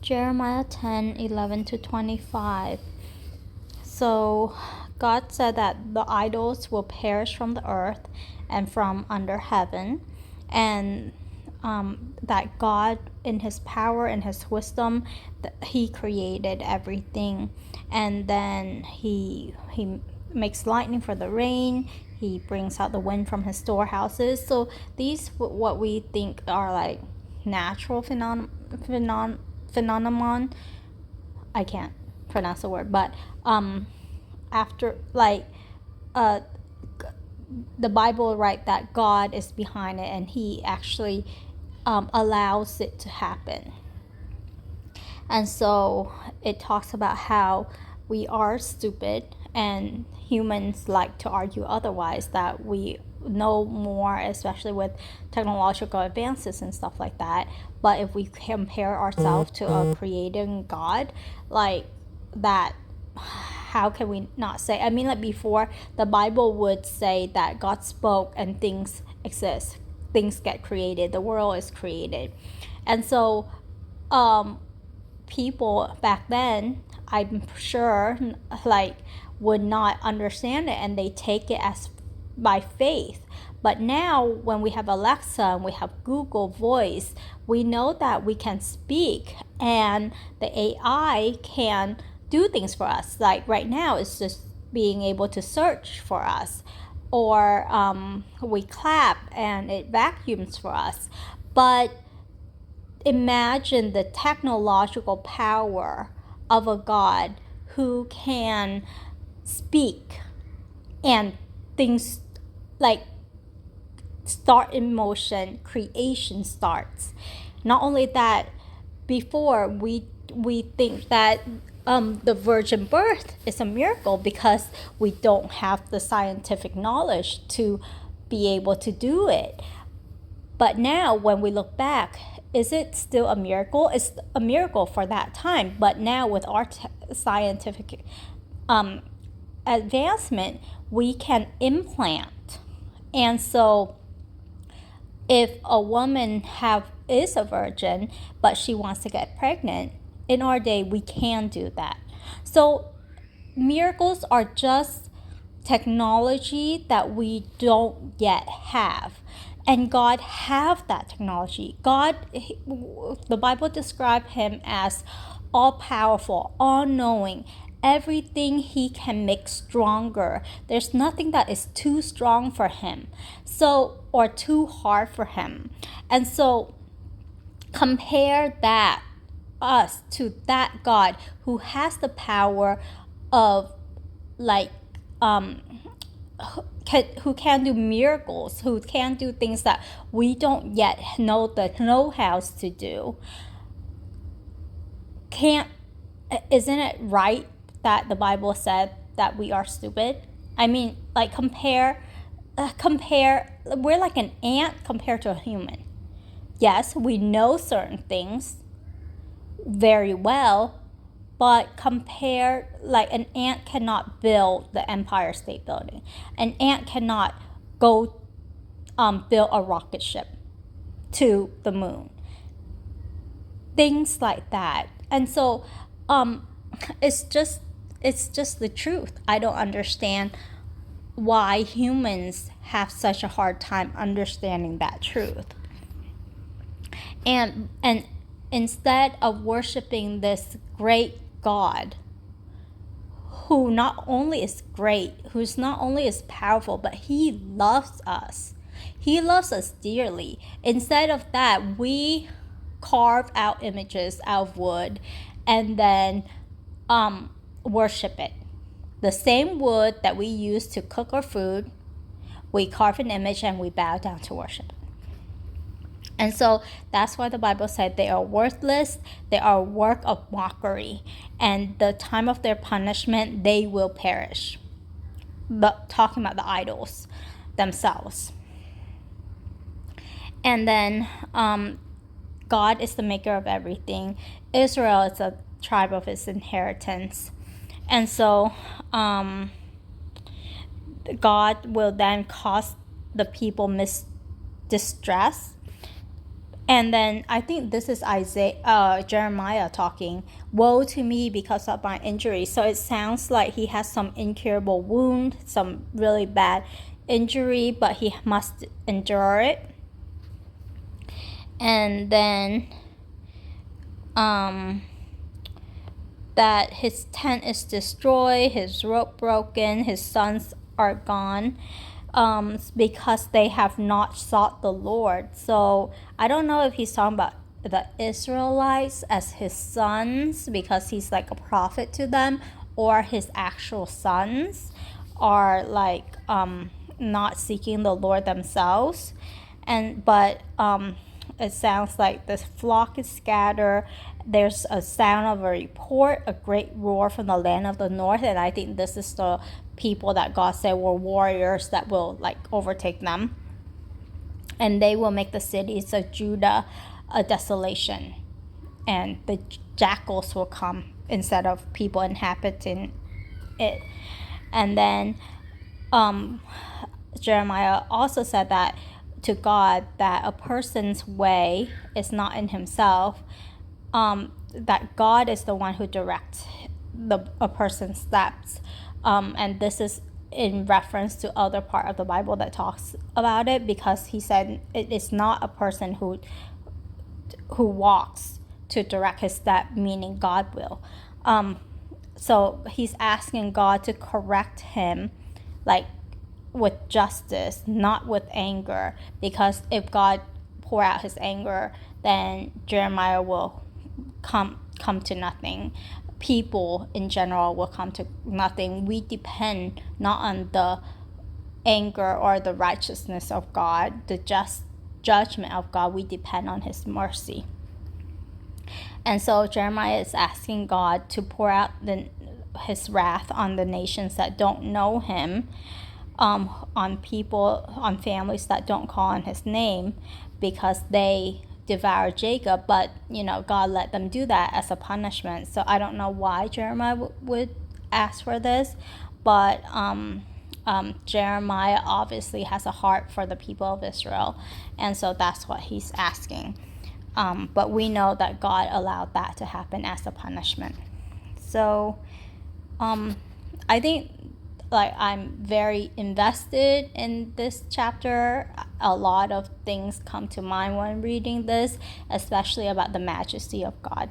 Jeremiah 10:11-25. So God said that the idols will perish from the earth and from under heaven, and that God, in His power and His wisdom, He created everything, and then He makes lightning for the rain. He brings out the wind from His storehouses. So these what we think are like natural phenomenon. I can't pronounce the word, but after the Bible write that God is behind it, and He actually allows it to happen. And so it talks about how we are stupid, and humans like to argue otherwise, that we know more, especially with technological advances and stuff like that. But if we compare ourselves to a creating God, like that, how can we not say? I mean, like before, the Bible would say that God spoke and things exist, things get created, the world is created. And so people back then, I'm sure, like would not understand it, and they take it as by faith. But now when we have Alexa and we have Google Voice, we know that we can speak, and the AI can do things for us. Like right now, it's just being able to search for us, or we clap and it vacuums for us. But imagine the technological power of a God who can speak and things like start in motion, creation starts. Not only that, before we think that the virgin birth is a miracle because we don't have the scientific knowledge to be able to do it. But now when we look back, is it still a miracle? It's a miracle for that time. But now with our scientific advancement, we can implant. And so if a woman is a virgin, but she wants to get pregnant, in our day, we can do that. So miracles are just technology that we don't yet have. And God have that technology. God, the Bible describes Him as all-powerful, all-knowing. Everything He can make stronger. There's nothing that is too strong for Him, or too hard for Him. And so compare that us to that God who has the power of who can do miracles, who can do things that we don't yet know the know-hows to do. Isn't it right that the Bible said that we are stupid? I mean, like compare, we're like an ant compared to a human. Yes, we know certain things very well, but compare, like an ant cannot build the Empire State Building. An ant cannot go build a rocket ship to the moon. Things like that. And so it's just the truth. I don't understand why humans have such a hard time understanding that truth. And instead of worshiping this great God, who not only is great, who's not only is powerful, but He loves us. He loves us dearly. Instead of that, we carve out images out of wood and then worship it. The same wood that we use to cook our food, we carve an image and we bow down to worship it. And so that's why the Bible said they are worthless, they are a work of mockery, and the time of their punishment, they will perish. But talking about the idols themselves. And then God is the maker of everything. Israel is a tribe of His inheritance. And so God will then cause the people distress. And then I think this is Jeremiah talking. Woe to me because of my injury. So it sounds like he has some incurable wound, some really bad injury, but he must endure it. And then that his tent is destroyed, his rope broken, his sons are gone. Because they have not sought the Lord. So I don't know if he's talking about the Israelites as his sons because he's like a prophet to them, or his actual sons are like not seeking the Lord themselves. But it sounds like the flock is scattered. There's a sound of a report, a great roar from the land of the north, and I think this is the people that God said were warriors that will like overtake them, and they will make the cities of Judah a desolation, and the jackals will come instead of people inhabiting it. And then Jeremiah also said that to God that a person's way is not in himself, that God is the one who directs a person's steps. And this is in reference to other part of the Bible that talks about it, because he said it is not a person who walks to direct his step, meaning God will. So he's asking God to correct him, like with justice, not with anger, because if God pour out his anger, then Jeremiah will come to nothing. People in general will come to nothing. We depend not on the anger or the righteousness of God, the just judgment of God. We depend on his mercy. And so Jeremiah is asking God to pour out his wrath on the nations that don't know him, on people, on families that don't call on his name, because they devour Jacob. But God let them do that as a punishment. So I don't know why Jeremiah would ask for this, but Jeremiah obviously has a heart for the people of Israel, and so that's what he's asking. But we know that God allowed that to happen as a punishment. So I think I'm very invested in this chapter. A lot of things come to mind when reading this, especially about the majesty of God.